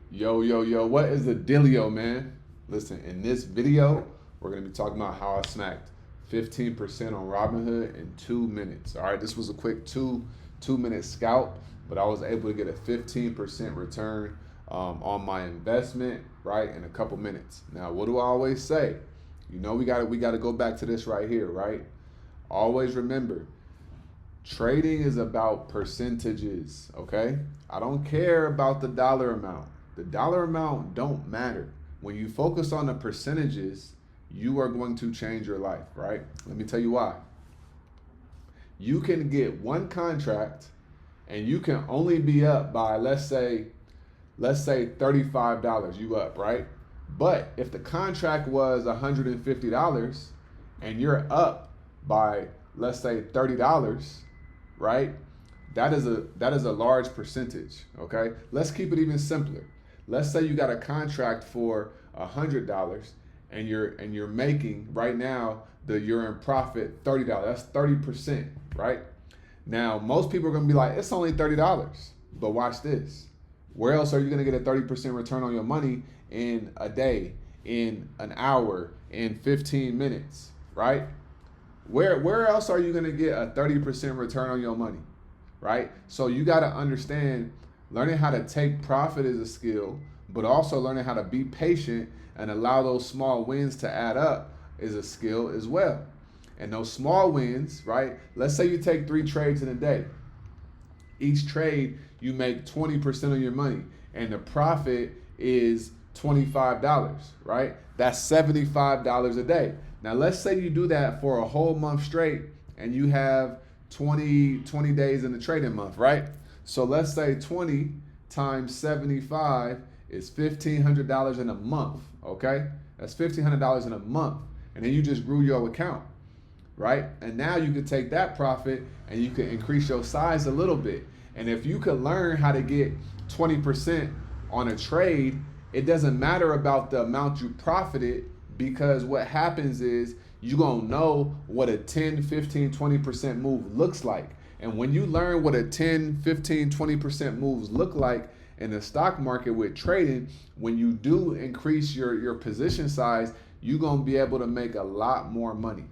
Yo, yo, yo, what is the dealio, man? Listen, in this video, we're going to be talking about how I smacked 15% on Robinhood in 2 minutes. All right, this was a quick two minute scalp, but I was able to get a 15% return on my investment, right, in a couple minutes. Now, what do I always say? You know, we got to go back to this right here, right? Always remember, trading is about percentages, okay? I don't care about the dollar amount. The dollar amount don't matter. When you focus on the percentages, you are going to change your life, right? Let me tell you why. You can get one contract and you can only be up by let's say $35 you up, right? But if the contract was $150 and you're up by let's say $30, right? That is a large percentage. Okay, let's keep it even simpler. Let's say you got a contract for $100 and you're making right now you're in profit $30. That's 30%, right? Now most people are gonna be like, it's only $30, but watch this. Where else are you gonna get a 30% return on your money in a day, in an hour, in 15 minutes, right? Where else are you gonna get a 30% return on your money, right? So you gotta understand, learning how to take profit is a skill, but also learning how to be patient and allow those small wins to add up is a skill as well. And those small wins, right? Let's say you take 3 trades in a day. Each trade you make 20% of your money, and the profit is $25, right? That's $75 a day. Now let's say you do that for a whole month straight and you have 20 days in the trading month, right? So let's say 20 times 75 is $1,500 in a month, okay? That's $1,500 in a month. And then you just grew your account, right? And now you can take that profit and you can increase your size a little bit. And if you could learn how to get 20% on a trade, it doesn't matter about the amount you profited, because what happens is you're going to know what a 10, 15, 20% move looks like. And when you learn what a 10, 15, 20% moves look like in the stock market with trading, when you do increase your position size, you're going to be able to make a lot more money.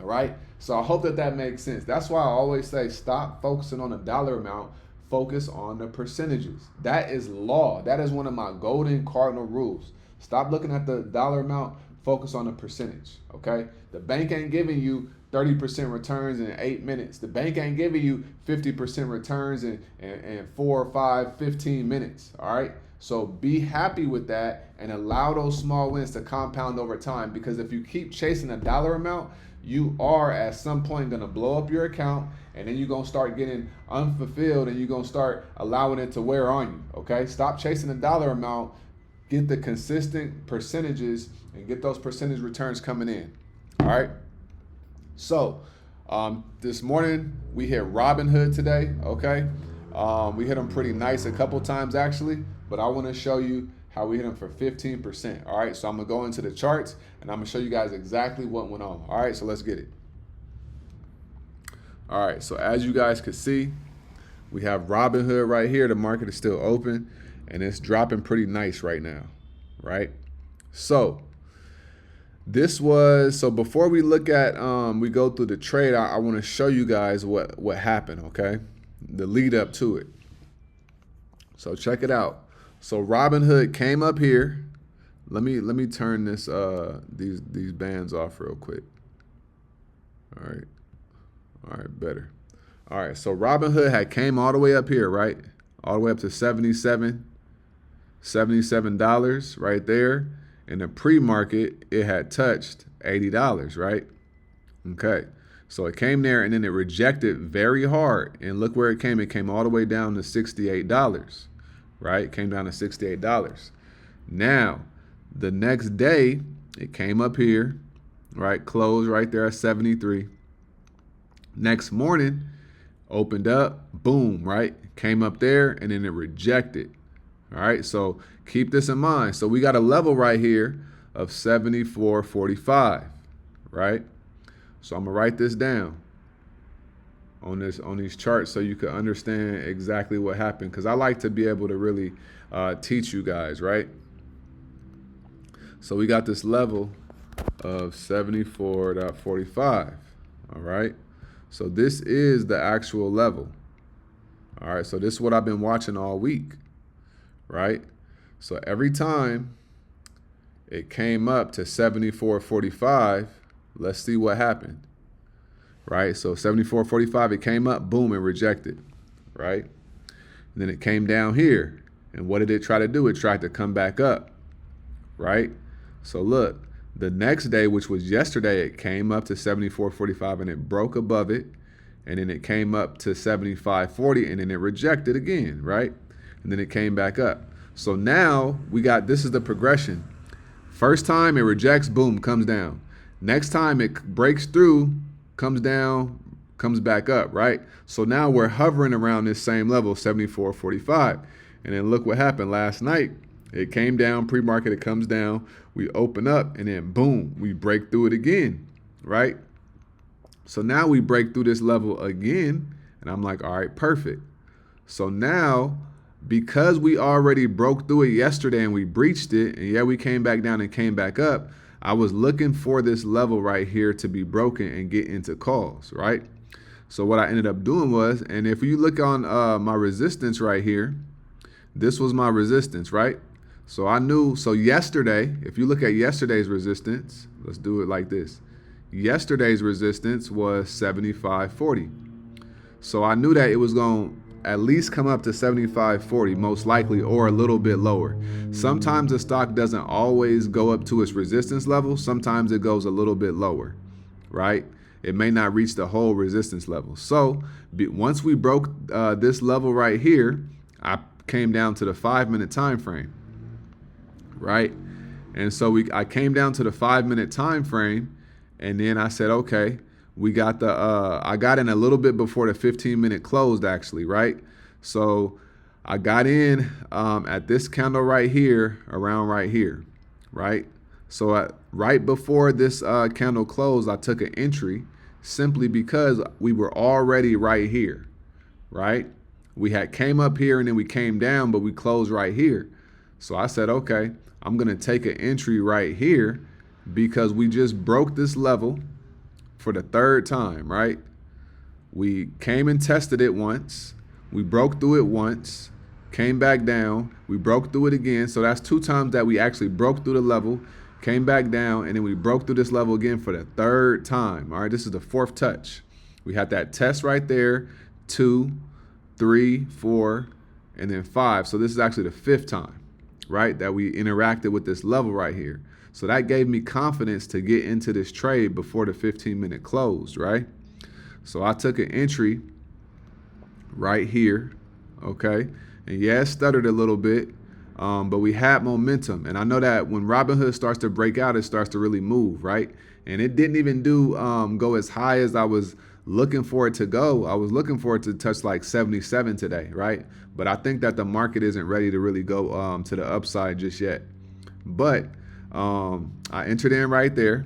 All right. So I hope that makes sense. That's why I always say stop focusing on the dollar amount, focus on the percentages. That is law. That is one of my golden cardinal rules. Stop looking at the dollar amount, focus on the percentage. Okay. The bank ain't giving you 30% returns in 8 minutes. The bank ain't giving you 50% returns in 4 or 5, 15 minutes. All right. So be happy with that and allow those small wins to compound over time, because if you keep chasing a dollar amount, you are at some point going to blow up your account, and then you're going to start getting unfulfilled and you're going to start allowing it to wear on you. Okay. Stop chasing the dollar amount, get the consistent percentages and get those percentage returns coming in. All right. So this morning we hit Robinhood today. Okay. We hit them pretty nice a couple times actually, but I want to show you how we hit them for 15%. All right. So I'm going to go into the charts and I'm going to show you guys exactly what went on. All right. So let's get it. All right. So as you guys can see, we have Robinhood right here. The market is still open and it's dropping pretty nice right now. Right. So before we look at we go through the trade, I want to show you guys what happened, okay? The lead up to it. So check it out. So Robinhood came up here. Let me turn this these bands off real quick. All right. All right, better. All right, so Robinhood had came all the way up here, right? All the way up to $77 right there. In the pre-market, it had touched $80, right? Okay. So it came there and then it rejected very hard. And look where it came. It came all the way down to $68, right? It came down to $68. Now, the next day, it came up here, right? Closed right there at 73. Next morning, opened up, boom, right? Came up there and then it rejected. All right, so keep this in mind. So we got a level right here of 74.45, right? So I'm gonna write this down on these charts so you can understand exactly what happened, because I like to be able to really teach you guys, right? So we got this level of 74.45. All right. So this is the actual level. All right. So this is what I've been watching all week. Right. So every time it came up to 74.45, let's see what happened. Right. So 74.45, it came up, boom, and rejected. Right. And then it came down here. And what did it try to do? It tried to come back up. Right. So look, the next day, which was yesterday, it came up to 74.45 and it broke above it. And then it came up to 75.40 and then it rejected again, right? And then it came back up. So now we got, this is the progression. First time it rejects, boom, comes down. Next time it breaks through, comes down, comes back up, right? So now we're hovering around this same level, 74.45. And then look what happened last night. It came down, pre-market, it comes down, we open up, and then boom, we break through it again, right? So now we break through this level again, and I'm like, all right, perfect. So now, because we already broke through it yesterday and we breached it, and yeah, we came back down and came back up, I was looking for this level right here to be broken and get into calls, right? So what I ended up doing was, and if you look on my resistance right here, this was my resistance, right? So I knew, so yesterday, if you look at yesterday's resistance, let's do it like this. Yesterday's resistance was 75.40. So I knew that it was going to at least come up to 75.40, most likely, or a little bit lower. Sometimes the stock doesn't always go up to its resistance level. Sometimes it goes a little bit lower, right? It may not reach the whole resistance level. So once we broke this level right here, I came down to the 5-minute time frame. Right. And so I came down to the 5-minute time frame, and then I said, okay, we got I got in a little bit before the 15-minute closed, actually. Right. So I got in at this candle right here, around right here. Right. So right before this candle closed, I took an entry simply because we were already right here. Right. We had came up here and then we came down, but we closed right here. So I said, okay, I'm going to take an entry right here because we just broke this level for the third time, right? We came and tested it once. We broke through it once, came back down. We broke through it again. So that's 2 times that we actually broke through the level, came back down, and then we broke through this level again for the 3rd time. All right, this is the 4th touch. We had that test right there, 2, 3, 4, and then 5. So this is actually the 5th time, right, that we interacted with this level right here. So that gave me confidence to get into this trade before the 15-minute closed, right? So I took an entry right here, okay? And yeah, it stuttered a little bit, but we had momentum. And I know that when Robinhood starts to break out, it starts to really move, right? And it didn't even go as high as I was looking for it to go. I was looking for it to touch like 77 today, right? But I think that the market isn't ready to really go to the upside just yet. But I entered in right there.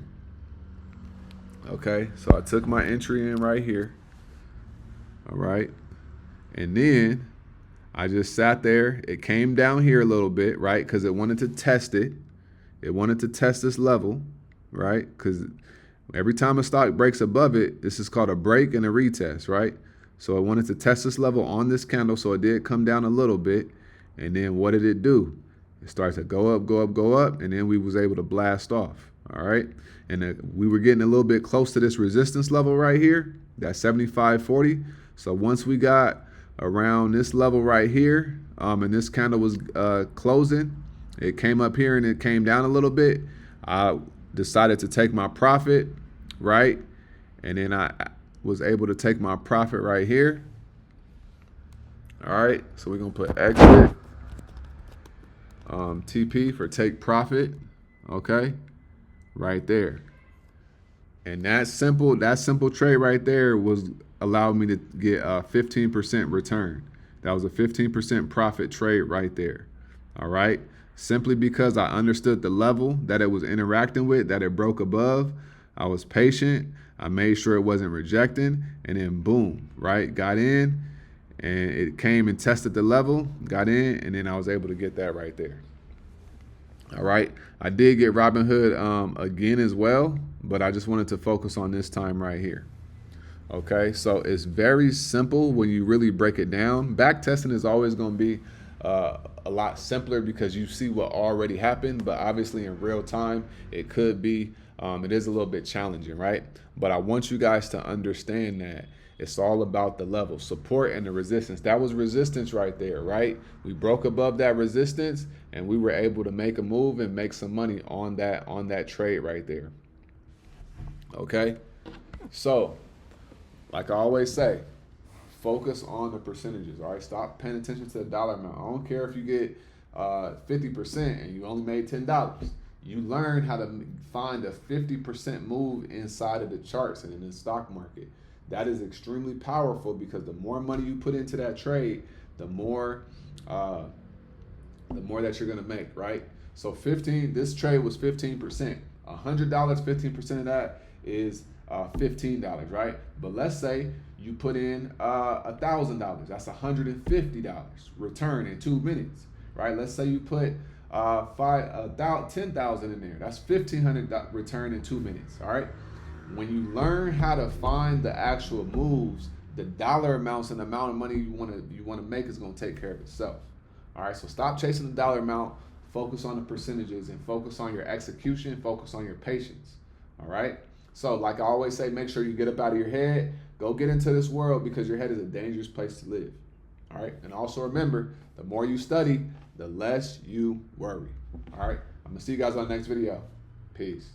Okay, so I took my entry in right here. All right. And then I just sat there. It came down here a little bit, right? Because it wanted to test it. It wanted to test this level, right? Because every time a stock breaks above it, this is called a break and a retest, right? So it wanted to test this level on this candle. So it did come down a little bit. And then what did it do? It started to go up, go up, go up. And then we was able to blast off. All right. And we were getting a little bit close to this resistance level right here, that 75.40. So once we got around this level right here, and this candle was closing, it came up here and it came down a little bit. I decided to take my profit, right? And then I was able to take my profit right here. All right, so we're gonna put exit, TP for take profit, okay, right there. And that simple trade right there was allowed me to get a 15% return. That was a 15% profit trade right there. All right. Simply because I understood the level that it was interacting with, that it broke above. I was patient. I made sure it wasn't rejecting, and then boom, right? Got in and it came and tested the level, got in, and then I was able to get that right there. All right. I did get Robinhood again as well, but I just wanted to focus on this time right here. Okay, so it's very simple when you really break it down. Back testing is always going to be a lot simpler because you see what already happened, but obviously in real time, it could be, it is a little bit challenging, right? But I want you guys to understand that it's all about the level, support and the resistance. That was resistance right there, right? We broke above that resistance and we were able to make a move and make some money on that trade right there. Okay, so like I always say, focus on the percentages. All right, stop paying attention to the dollar amount. I don't care if you get 50% and you only made $10. You learn how to find a 50% move inside of the charts and in the stock market. That is extremely powerful because the more money you put into that trade, the more that you're gonna make, right? So this trade was 15%. $100, 15% of that is $15, right? But let's say you put in $1,000. That's $150 return in 2 minutes, right? Let's say you put 10,000 in there. That's $1,500 return in 2 minutes. All right. When you learn how to find the actual moves, the dollar amounts and the amount of money you want to make is going to take care of itself. All right. So stop chasing the dollar amount. Focus on the percentages and focus on your execution. Focus on your patience. All right. So like I always say, make sure you get up out of your head. Go get into this world because your head is a dangerous place to live. All right. And also remember, the more you study, the less you worry. All right. I'm going to see you guys on the next video. Peace.